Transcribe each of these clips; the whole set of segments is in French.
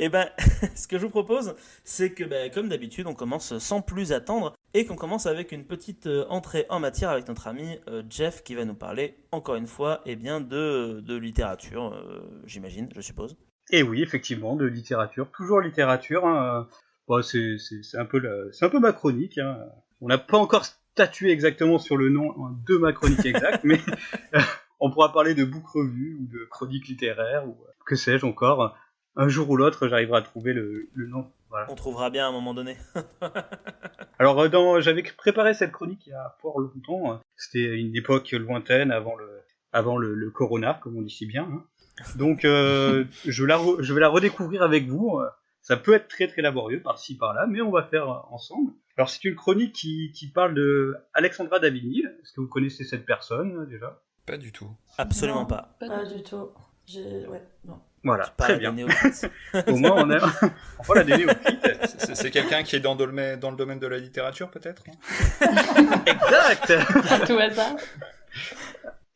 Et ben, ce que je vous propose, c'est que, comme d'habitude, on commence sans plus attendre et qu'on commence avec une petite entrée en matière avec notre ami Jeff qui va nous parler, encore une fois, de littérature, j'imagine, je suppose. Et oui, effectivement, de littérature, toujours littérature. Hein. Bon, c'est un peu ma chronique. Hein. On n'a pas encore statué exactement sur le nom de ma chronique exacte, mais on pourra parler de book revue ou de chronique littéraire ou que sais-je encore. Un jour ou l'autre, j'arriverai à trouver le nom. Voilà. On trouvera bien à un moment donné. Alors, j'avais préparé cette chronique il y a fort longtemps. C'était une époque lointaine avant le corona, comme on dit si bien. Hein. Donc, je vais la redécouvrir avec vous. Ça peut être très très laborieux par-ci par-là, mais on va faire ensemble. Alors, c'est une chronique qui parle de Alexandra David-Néel. Est-ce que vous connaissez cette personne déjà ? Pas du tout. Absolument Non, pas. Pas du tout. Ouais, non. Voilà, très bien. Au moins, on a voilà, des néophytes. C'est quelqu'un qui est dans le domaine de la littérature, peut-être ? Exact. À tout hasard.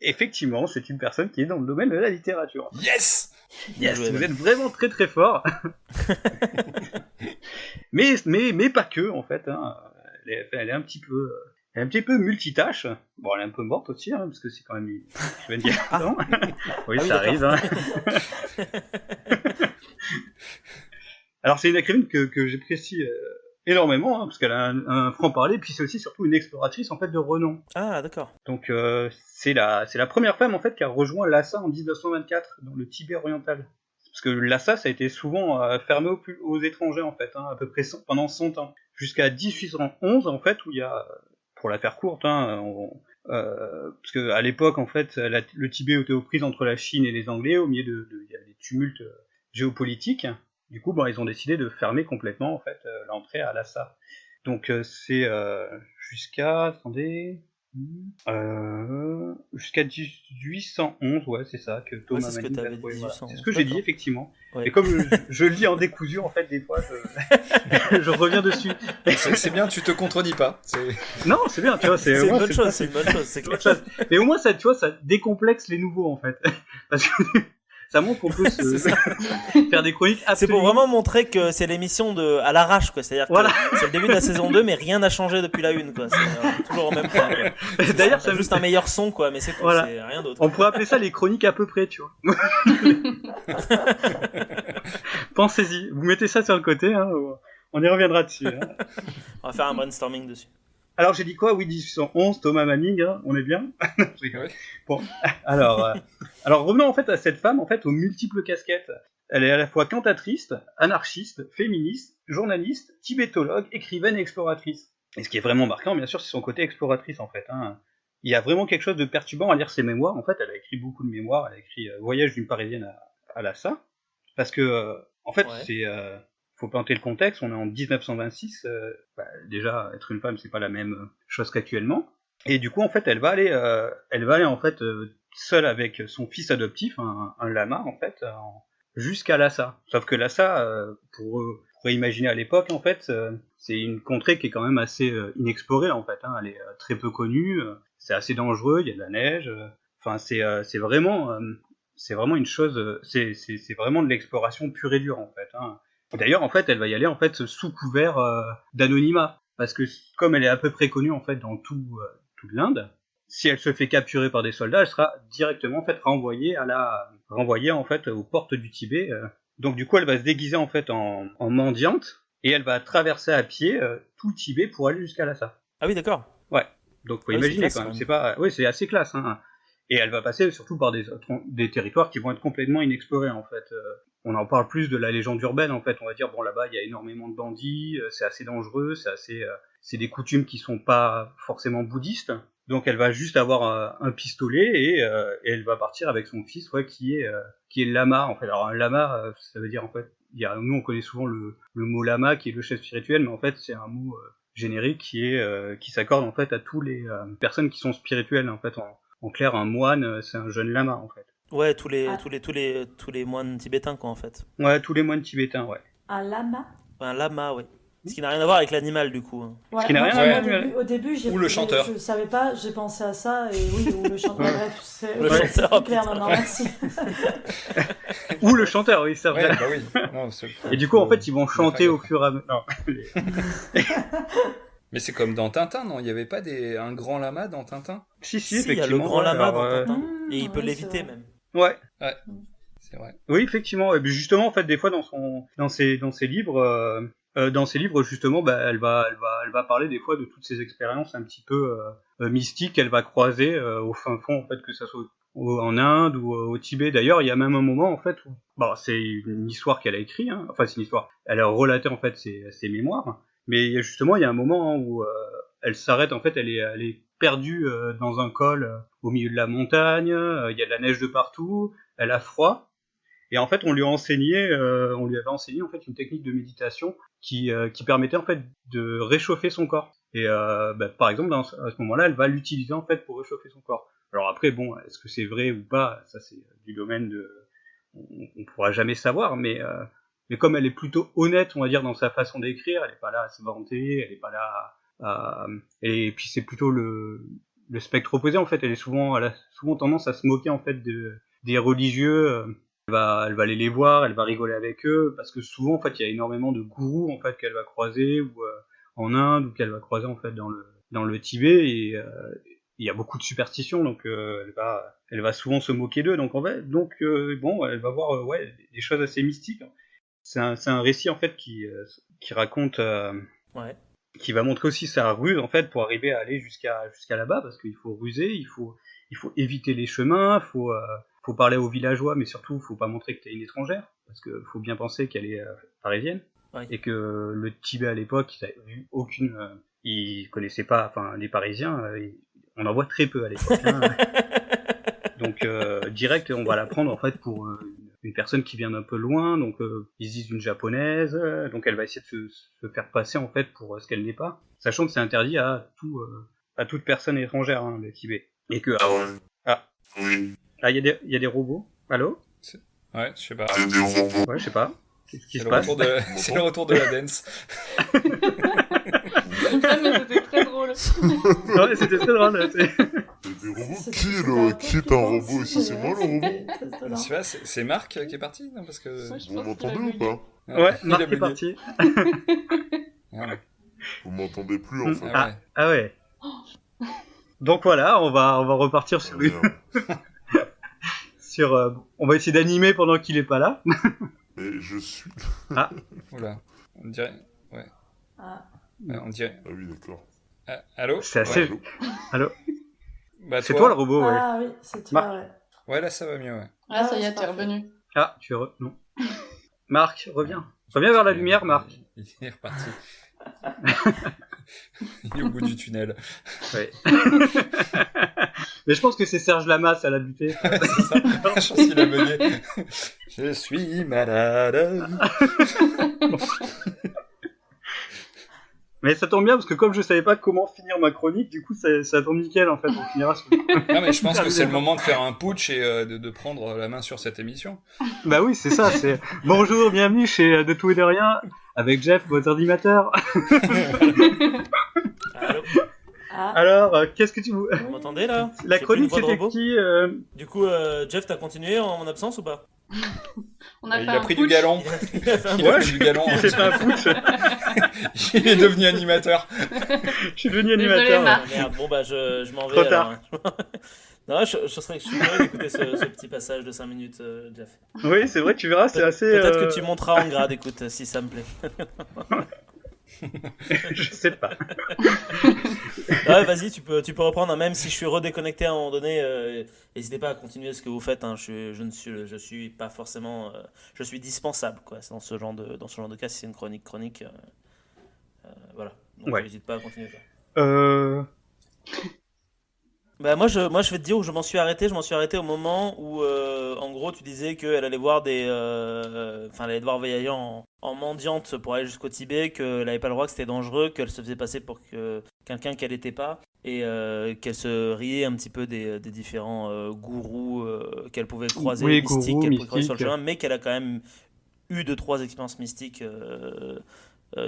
Effectivement, c'est une personne qui est dans le domaine de la littérature. Yes, vous êtes vraiment très très fort. mais pas que, en fait. Hein. Elle est un petit peu multitâche. Bon, elle est un peu morte aussi, hein, parce que c'est quand même... Je vais dire, non. Oui, ça arrive. Hein. Alors, c'est une écrivaine que j'apprécie énormément, hein, parce qu'elle a un franc-parler, puis c'est aussi surtout une exploratrice, en fait, de renom. Ah, d'accord. Donc, c'est la première femme, en fait, qui a rejoint Lhasa en 1924, dans le Tibet oriental. Parce que Lhasa, ça a été souvent fermé aux étrangers, en fait, hein, à peu près pendant 100 ans. Jusqu'à 1811, en fait, où il y a... Pour la faire courte, hein, parce qu'à l'époque, en fait, le Tibet était aux prises entre la Chine et les Anglais, au milieu il y avait des tumultes géopolitiques. Du coup, ils ont décidé de fermer complètement, en fait, l'entrée à Lhasa. Donc, c'est jusqu'à... Attendez... jusqu'à 1811, ouais, c'est ça, que Thomas Manning a trouvé. Voilà. C'est ce que j'ai dit, effectivement. Ouais. Et comme je le lis en décousu, en fait, des fois, je reviens dessus. C'est bien, tu te contredis pas. Non, c'est bien, tu vois. C'est une bonne chose, c'est clair. Mais au moins, ça, tu vois, ça décomplexe les nouveaux, en fait. Parce que... Ça montre qu'on peut faire des chroniques absolument... C'est pour vraiment montrer que c'est l'émission à l'arrache, quoi. C'est-à-dire que c'est le début de la saison 2, mais rien n'a changé depuis la 1, quoi. C'est toujours au même point, quoi. D'ailleurs, c'est juste un meilleur son, quoi, mais c'est tout, c'est rien d'autre. On pourrait appeler ça les chroniques à peu près, tu vois. Pensez-y, vous mettez ça sur le côté, hein, on y reviendra dessus. Hein. On va faire un brainstorming dessus. Alors j'ai dit quoi ? Oui, 1811, Thomas Manning, hein, on est bien. Bon, alors revenons en fait à cette femme en fait aux multiples casquettes. Elle est à la fois cantatrice, anarchiste, féministe, journaliste, tibétologue, écrivaine et exploratrice. Et ce qui est vraiment marquant, bien sûr, c'est son côté exploratrice en fait. Hein. Il y a vraiment quelque chose de perturbant à lire ses mémoires. En fait, elle a écrit beaucoup de mémoires. Elle a écrit Voyage d'une Parisienne à Lhasa, parce que en fait c'est faut planter le contexte, on est en 1926, déjà être une femme c'est pas la même chose qu'actuellement, et du coup en fait elle va aller en fait seule avec son fils adoptif, un lama en fait, jusqu'à Lhasa. Sauf que Lhasa, pour imaginer à l'époque en fait, c'est une contrée qui est quand même assez inexplorée en fait, hein. Elle est très peu connue, c'est assez dangereux, il y a de la neige, enfin c'est vraiment une chose, c'est vraiment de l'exploration pure et dure en fait, hein. D'ailleurs, en fait, elle va y aller en fait sous couvert d'anonymat, parce que comme elle est à peu près connue en fait dans toute l'Inde, si elle se fait capturer par des soldats, elle sera directement en fait renvoyée en fait aux portes du Tibet. Donc du coup, elle va se déguiser en fait en mendiante et elle va traverser à pied tout le Tibet pour aller jusqu'à Lhasa. Ah oui, d'accord. Ouais. Donc faut imaginer quand même. C'est pas, c'est assez classe. Hein. Et elle va passer surtout par des territoires qui vont être complètement inexplorés en fait. On en parle plus de la légende urbaine en fait, on va dire bon là-bas il y a énormément de bandits, c'est assez dangereux, c'est des coutumes qui sont pas forcément bouddhistes, donc elle va juste avoir un pistolet et elle va partir avec son fils qui est lama en fait. Alors un lama ça veut dire en fait, nous on connaît souvent le mot lama qui est le chef spirituel, mais en fait c'est un mot générique qui s'accorde en fait à tous les personnes qui sont spirituelles en fait. En clair, un moine c'est un jeune lama en fait. Ouais, tous les moines tibétains, quoi, en fait. Ouais, tous les moines tibétains, ouais. Un lama ? Un lama, oui. Ce qui n'a rien à voir avec l'animal, du coup. Ouais, qui n'a moi, rien à au voir. début, au début, Ou le chanteur. je savais pas, j'ai pensé à ça, et oui, ou le chanteur. Ouais. Bref, c'est Le c'est chanteur, plus clair putain. maintenant, merci. Ou le chanteur, oui, ça Ouais, vrai. bah oui. Non, Et du coup, en fait, ils vont chanter au gaffe. fur et à mesure. Non. Mais c'est comme dans Tintin, non? Il n'y avait pas un grand lama dans Tintin? Si, Si, il y a le effectivement. grand ouais, lama alors, dans Tintin. Mmh, Et il peut ouais, l'éviter, c'est vrai. même. Ouais. C'est vrai. Oui, effectivement. Et puis justement, en fait, des fois, dans ses livres, justement, bah, elle va parler des fois de toutes ces expériences un petit peu mystiques qu'elle va croiser au fin fond, en fait, que ça soit en Inde ou au Tibet. D'ailleurs, il y a même un moment, en fait, où, bon, c'est une histoire qu'elle a écrite, hein. Enfin, c'est une histoire. Elle a relaté, en fait, ses mémoires. Mais justement, il y a un moment hein, où elle s'arrête, en fait, elle est perdue dans un col au milieu de la montagne. Il y a de la neige de partout. Elle a froid. Et en fait, on lui avait enseigné en fait une technique de méditation qui permettait en fait de réchauffer son corps. Et par exemple, à ce moment-là, elle va l'utiliser en fait pour réchauffer son corps. Alors après, bon, est-ce que c'est vrai ou pas? Ça, c'est du domaine on pourra jamais savoir. Mais comme elle est plutôt honnête, on va dire, dans sa façon d'écrire, elle est pas là à se vanter, elle est pas là et puis c'est plutôt le spectre opposé en fait. Elle a souvent tendance à se moquer en fait des religieux. Elle va aller les voir, elle va rigoler avec eux, parce que souvent, en fait, il y a énormément de gourous, en fait, qu'elle va croiser, ou en Inde, ou qu'elle va croiser, en fait, dans le Tibet, et il y a beaucoup de superstitions, donc elle va souvent se moquer d'eux, donc en fait, bon, elle va voir, ouais, des choses assez mystiques. C'est un récit, en fait, qui raconte, Ouais. qui va montrer aussi sa ruse, en fait, pour arriver à aller jusqu'à là-bas, parce qu'il faut ruser, il faut éviter les chemins, faut parler aux villageois, mais surtout, faut pas montrer que t'es une étrangère, parce que faut bien penser qu'elle est parisienne, Oui. et que le Tibet à l'époque, il avait vu aucune, il connaissait pas, enfin, les Parisiens, on en voit très peu à l'époque. Hein. Donc direct, on va la prendre en fait pour une personne qui vient d'un peu loin, donc ils se disent une japonaise, donc elle va essayer de se faire passer en fait pour ce qu'elle n'est pas, sachant que c'est interdit à toute personne étrangère, hein, le Tibet, et que ah, il y a des robots. Allô? Ouais, je sais pas. Ouais, je sais pas. Qu'est-ce qui C'est se le passe? c'est le retour de la dance. Ah, mais c'était très drôle. Ouais, c'était très drôle. Il y a des robots. Qui est un robot ici? C'est moi le robot? Je sais pas, c'est Marc qui est parti? Non, parce que... Vous m'entendez ou pas? Ouais, il Marc a est bugué. parti. Voilà. Vous m'entendez plus en fait? Ah ouais. Ah ouais. Donc voilà, on va repartir sur Ah, merde. on va essayer d'animer pendant qu'il est pas là. Et je suis... Oula. On dirait... Ah. Ouais, on dirait... Ah oui, d'accord. Ah, allô? C'est assez. Allô? Allô. Bah, C'est toi le robot, ouais. Ah oui, c'est toi, Marc. ouais. Ouais, là, ça va mieux, ouais. Ah, ça y est, c'est t'es parfait. revenu. Ah, non. Marc, reviens. Reviens vers la lumière, Marc. Il est reparti. Il est au bout du tunnel. Ouais. Mais je pense que c'est Serge Lamas à la butée. C'est ça. Je pense qu'il a bugué. Je suis malade. Mais ça tombe bien parce que comme je savais pas comment finir ma chronique, du coup ça tombe nickel en fait. On finira sur... Non, mais je pense que c'est le moment de faire un putsch et de prendre la main sur cette émission. Bah oui, c'est ça. C'est bonjour, bienvenue chez De Tout et de Rien avec Jeff, votre animateur. Allô? Ah, Alors, qu'est-ce que tu veux Vous m'entendez là? La J'ai chronique plus une voix de c'était robot. qui Du coup, Jeff, t'as continué en mon absence ou pas? On a Il fait a un pris du putsch. galon. Il a fait un Il a Ouais. pris du galon. J'ai fait un putsch. Il est devenu animateur. Je suis devenu Désolé, animateur. Marc. Ah, merde, bon bah je m'en vais Trop alors. Hein. Non, je suis curieux d'écouter ce petit passage de 5 minutes, Jeff. Oui, c'est vrai, tu verras, c'est assez. Peut-être que tu monteras en grade, écoute, si ça me plaît. Je sais pas. Ouais, vas-y, tu peux reprendre, hein, même si je suis redéconnecté à un moment donné. N'hésitez pas à continuer ce que vous faites. Hein, je suis pas forcément, je suis dispensable, quoi. C'est dans ce genre de cas, si c'est une chronique, voilà. Donc Ouais. n'hésite pas à continuer. Quoi. Bah moi je vais te dire où je m'en suis arrêté. Je m'en suis arrêté au moment où en gros tu disais qu'elle allait voir elle allait devoir voyager en mendiante pour aller jusqu'au Tibet, qu'elle n'avait pas le droit, que c'était dangereux, qu'elle se faisait passer pour quelqu'un qu'elle n'était pas, et qu'elle se riait un petit peu des différents gourous qu'elle pouvait croiser, Oui, mystiques, gourous, qu'elle pouvait croiser sur le mystiques. chemin, mais qu'elle a quand même eu 2-3 expériences mystiques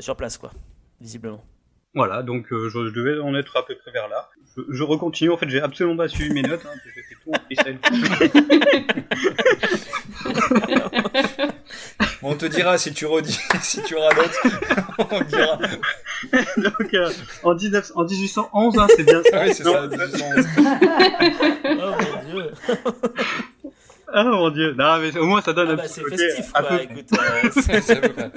sur place, quoi. visiblement. Voilà, donc je devais en être à peu près vers là. Je recontinue, en fait, j'ai absolument pas suivi mes notes, hein, j'ai fait tout en freestyle. On te dira si tu redis, si tu radotes, on te dira. Donc, en 1811, hein, c'est bien ça. Ah oui, c'est ça, 1811. Oh mon dieu. Ah mon dieu, non mais au moins ça donne Ah un bah petit c'est côté festif un quoi, peu- écoute. C'est à peu près.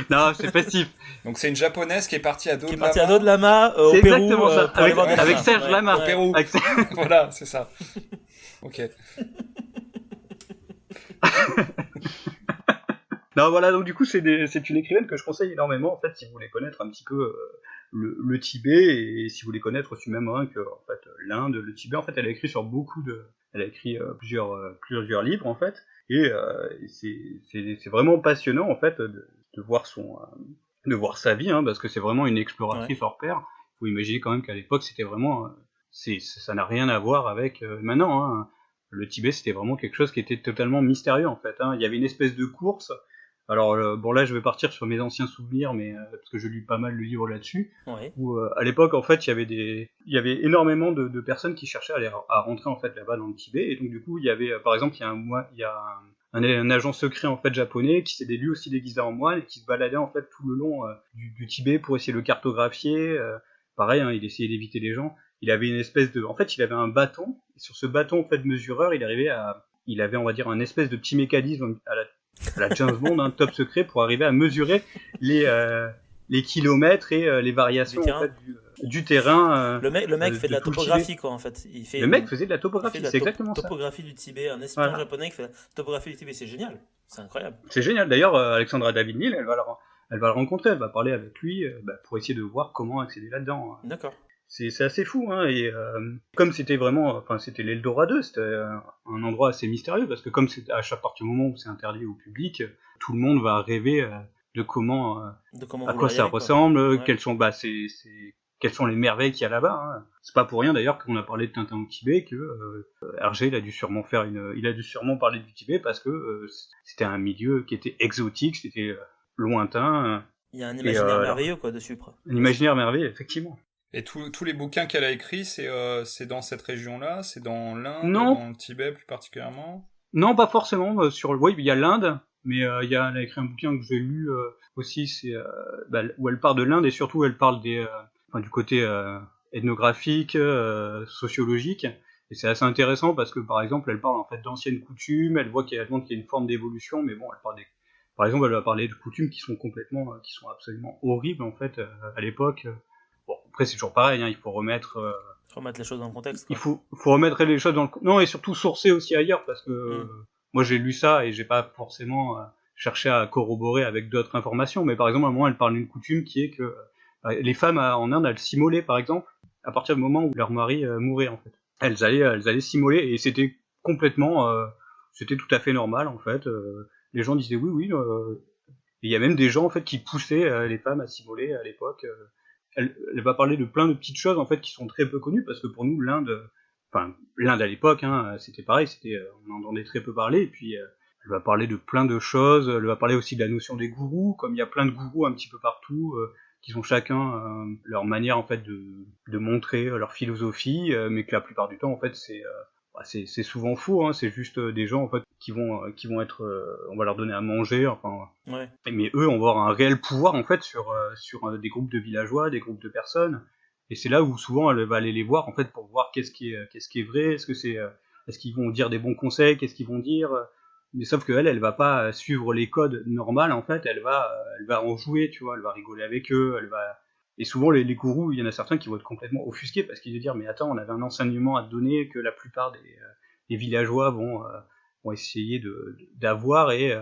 Non, c'est festif. Donc c'est une japonaise qui est partie à dos Qui est de parti à lama. dos de lama C'est au Pérou exactement ça, pour aller voir des avec lamas. Serge Ouais, Lama. ouais. Pérou. Avec- Voilà, c'est ça. Ok. Non, voilà, donc du coup, c'est une écrivaine que je conseille énormément, en fait, si vous voulez connaître un petit peu le Tibet, et si vous voulez connaître aussi même que, en fait, l'Inde, le Tibet, en fait, elle a écrit sur elle a écrit plusieurs livres, en fait, et c'est vraiment passionnant, en fait, de voir de voir sa vie, hein, parce que c'est vraiment une exploratrice hors pair. Faut imaginer quand même qu'à l'époque, c'était vraiment, ça n'a rien à voir avec maintenant, hein. Le Tibet, c'était vraiment quelque chose qui était totalement mystérieux, en fait, hein. Il y avait une espèce de course. Alors bon là je vais partir sur mes anciens souvenirs mais parce que je lis pas mal le livre là-dessus Ouais. où à l'époque en fait il y avait énormément de personnes qui cherchaient à rentrer en fait là-bas dans le Tibet et donc du coup il y avait par exemple il y a un agent secret en fait japonais qui s'est lui aussi déguisé en moine et qui se baladait en fait tout le long du Tibet pour essayer de le cartographier. Pareil hein, il essayait d'éviter les gens. Il avait une espèce de en fait il avait un bâton et sur ce bâton en fait mesureur il avait on va dire un espèce de petit mécanisme à la James Bond, un top secret pour arriver à mesurer les kilomètres et les variations Du terrain. en fait, du terrain. Le mec fait de la tout le topographie Tibet. quoi en fait. Le mec faisait de la il fait topographie, de la c'est exactement ça. topographie du Tibet, un espion Voilà. japonais qui fait la topographie du Tibet, c'est génial. C'est incroyable. C'est génial. D'ailleurs, Alexandra David-Néel, elle va le rencontrer, elle va parler avec lui pour essayer de voir comment accéder là-dedans. D'accord. C'est assez fou, hein, et comme c'était vraiment, enfin c'était l'Eldorado, c'était un endroit assez mystérieux, parce que comme c'est à partir du moment où c'est interdit au public, tout le monde va rêver de comment, De comment à vouloir quoi y ça aller, quoi. ressemble, Ouais. quelles sont les merveilles qu'il y a là-bas. Hein. C'est pas pour rien d'ailleurs qu'on a parlé de Tintin au Tibet que Hergé il a dû sûrement parler du Tibet parce que c'était un milieu qui était exotique, c'était lointain, Il y a un imaginaire alors, merveilleux quoi dessus. un imaginaire merveilleux effectivement. Et tous les bouquins qu'elle a écrits, c'est dans cette région-là, c'est dans l'Inde, Non. dans le Tibet plus particulièrement. Non, pas forcément. Oui, il y a l'Inde, mais elle a écrit un bouquin que j'ai lu aussi, c'est où elle parle de l'Inde et surtout elle parle du côté ethnographique, sociologique. Et c'est assez intéressant parce que par exemple, elle parle en fait d'anciennes coutumes. Elle voit qu'il y a une forme d'évolution, mais bon, par exemple, elle va parler de coutumes qui sont absolument horribles en fait à l'époque. Bon, après c'est toujours pareil, hein, il faut remettre. Remettre les choses dans le contexte. Il Quoi. faut remettre les choses dans le... Non, et surtout sourcer aussi ailleurs, parce que moi j'ai lu ça et j'ai pas forcément cherché à corroborer avec d'autres informations, mais par exemple, à un moment, elle parle d'une coutume qui est que les femmes en Inde, elles s'immolaient, par exemple, à partir du moment où leur mari mourait, en fait. Elles allaient s'immoler, et c'était complètement... c'était tout à fait normal, en fait. Les gens disaient oui, et il y a même des gens, en fait, qui poussaient les femmes à s'immoler à l'époque. Elle va parler de plein de petites choses en fait qui sont très peu connues parce que pour nous l'Inde à l'époque hein, c'était pareil, on en entendait très peu parler et puis elle va parler de plein de choses, elle va parler aussi de la notion des gourous, comme il y a plein de gourous un petit peu partout qui ont chacun leur manière en fait de montrer leur philosophie mais que la plupart du temps en fait c'est souvent faux, hein, c'est juste des gens en fait qui vont être, on va leur donner à manger, enfin. Ouais. Mais eux, on va avoir un réel pouvoir en fait sur des groupes de villageois, des groupes de personnes. Et c'est là où souvent elle va aller les voir en fait pour voir qu'est-ce qui est vrai, est-ce qu'ils vont dire des bons conseils, qu'est-ce qu'ils vont dire. Mais sauf que elle va pas suivre les codes normaux en fait, elle va en jouer, tu vois, elle va rigoler avec eux, Et souvent, les gourous, il y en a certains qui vont être complètement offusqués parce qu'ils vont dire mais attends, on avait un enseignement à te donner que la plupart des villageois vont essayer d'avoir et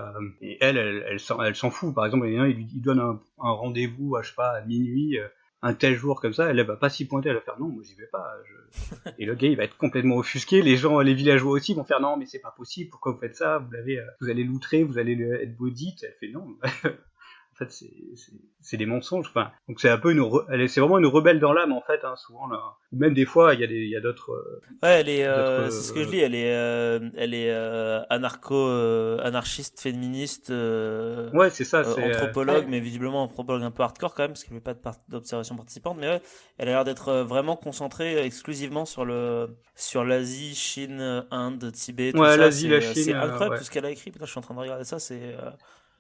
elle s'en fout. Par exemple, il lui donne un rendez-vous je sais pas, à minuit, un tel jour comme ça, elle va pas s'y pointer, elle va faire non, moi j'y vais pas. Et le gars, il va être complètement offusqué. Les villageois aussi vont faire non, mais c'est pas possible, pourquoi vous faites ça, vous allez l'outrer, vous allez être maudite. Elle fait non. fait, c'est des mensonges. Enfin, donc c'est un peu c'est vraiment une rebelle dans l'âme, en fait, hein, souvent là. Ou même des fois, il y a d'autres. Ouais, elle est, c'est ce que je dis, elle est anarchiste, féministe, Ouais, c'est ça. C'est anthropologue, mais visiblement anthropologue un peu hardcore quand même, parce qu'elle fait pas d'observation participante. Mais ouais, elle a l'air d'être vraiment concentrée exclusivement sur l'Asie, Chine, Inde, Tibet, tout ouais, ça. l'Asie, la C'est Chine. incroyable Ouais. tout ce qu'elle a écrit. Putain, je suis en train de regarder ça, c'est.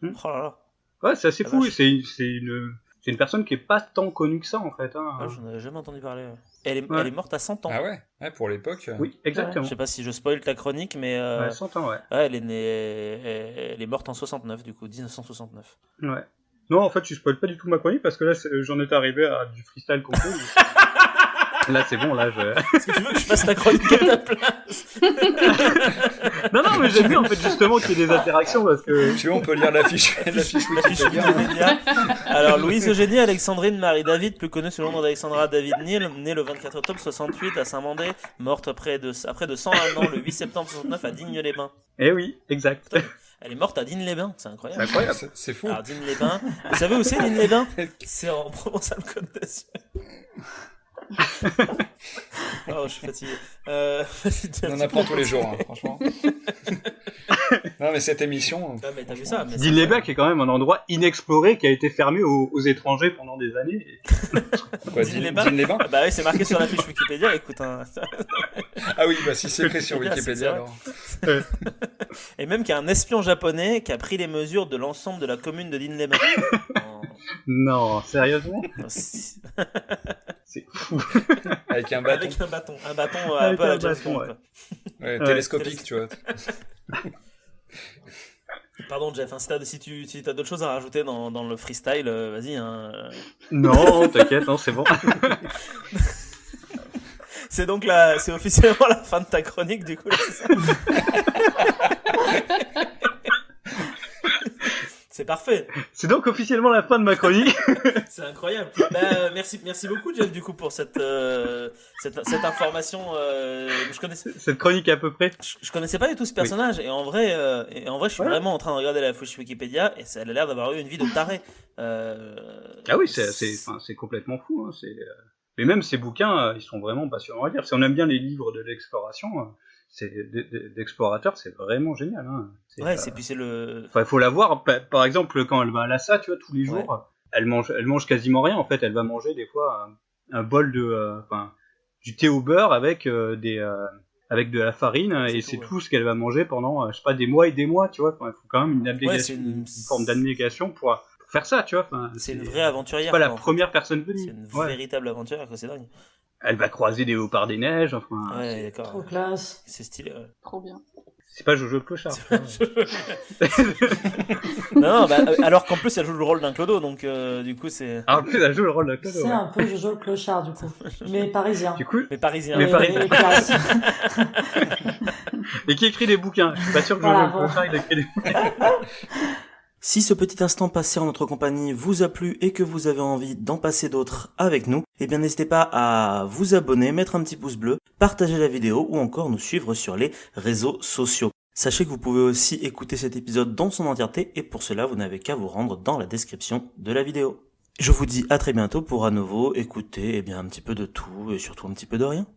Hmm. Oh là là. Ouais, c'est assez La fou. vache. C'est une personne qui est pas tant connue que ça, en fait. Hein. Ouais, j'en avais jamais entendu parler. Ouais. Ouais. Elle est morte à 100 ans. Ah ouais, pour l'époque. Oui, exactement. Je sais pas si je spoil ta chronique, mais Ouais, 100 ans, ouais. ouais, elle est morte en 69, du coup, 1969. Ouais. Non, en fait, tu spoil pas du tout ma chronique parce que là, j'en étais arrivé à du freestyle complet. Là, c'est bon, là, Est-ce que tu veux que je fasse ta chronique à ta place? Non, mais j'aime bien, en fait, justement, qu'il y ait des interactions parce que... Tu vois, on peut lire la fiche Wikipédia. Wikipédia. Alors, Louise Eugénie Alexandrine Marie David, plus connue sous le nom d'Alexandra David Neal, née le 24 octobre 68 à Saint-Mandé, morte après de 101 ans le 8 septembre 69 à Digne-les-Bains. Eh oui, exact. Putain, elle est morte à Digne-les-Bains, c'est C'est incroyable. incroyable. C'est fou. Alors, Digne-les-Bains, vous savez où c'est Digne-les-Bains? C'est en Provence-Alpes-Côte d'Azur. Oh, je suis fatigué. On en apprend tous les jours, hein, franchement. Non, mais cette émission. Ah, mais t'as vu ça? Mais Digne-les-Bains, qui est quand même un endroit inexploré qui a été fermé aux étrangers pendant des années. Quoi, Digne-les-Bains Digne-les-Bains Ah bah oui, c'est marqué sur la fiche Wikipédia, écoute. Hein. Ah oui, bah si c'est écrit sur Wikipédia, c'est Wikipédia, vrai. alors. Et même qu'il y a un espion japonais qui a pris les mesures de l'ensemble de la commune de Digne-les-Bains. En- Non, sérieusement? C'est fou. Avec un bâton. Avec un bâton un Avec peu à la un James bâton, Bond, ouais. quoi. Ouais, télescopique, tu vois. Pardon Jeff, hein, si t'as d'autres choses à rajouter dans le freestyle, vas-y. Hein. Non, t'inquiète, non, c'est bon. C'est donc c'est officiellement la fin de ta chronique du coup. Là, c'est ça. C'est parfait. C'est donc officiellement la fin de ma chronique. C'est incroyable. Merci beaucoup Jeff du coup pour cette information. Cette chronique à peu près. Je connaissais pas du tout ce personnage et en vrai je suis vraiment en train de regarder la fiche Wikipédia et ça a l'air d'avoir eu une vie de taré. Ah oui, c'est complètement fou. Hein. Mais même ces bouquins, ils sont vraiment passionnants à lire. Si on aime bien les livres de l'exploration, d'explorateurs, c'est vraiment génial. Hein. Ouais, c'est le. Enfin, il faut la voir. Par exemple, quand elle va à Lhasa, tu vois, tous les jours, ouais. elle mange quasiment rien. En fait, elle va manger des fois un bol du thé au beurre avec avec de la farine et c'est tout ce qu'elle va manger pendant, je sais pas, des mois et des mois. Tu vois, il faut quand même une abnégation, une forme d'abnégation pour faire ça, tu vois. C'est une vraie aventurière. C'est pas la première personne venue. C'est une véritable aventurière, quoi, c'est dingue. Elle va croiser des léopards des neiges, enfin. Ouais, d'accord. Trop classe. C'est stylé, ouais. Trop bien. C'est pas Jojo le clochard. Non, alors qu'en plus elle joue le rôle d'un clodo, donc du coup c'est. Ah, en plus elle joue le rôle d'un clodo. C'est un peu Jojo le clochard du coup, mais parisien. Du coup. Mais parisien. Mais parisien. Classe. Et qui écrit des bouquins. Je suis pas sûr que Jojo le clochard il écrit des bouquins. Si ce petit instant passé en notre compagnie vous a plu et que vous avez envie d'en passer d'autres avec nous, eh bien n'hésitez pas à vous abonner, mettre un petit pouce bleu, partager la vidéo ou encore nous suivre sur les réseaux sociaux. Sachez que vous pouvez aussi écouter cet épisode dans son entièreté et pour cela vous n'avez qu'à vous rendre dans la description de la vidéo. Je vous dis à très bientôt pour à nouveau écouter un petit peu de tout et surtout un petit peu de rien.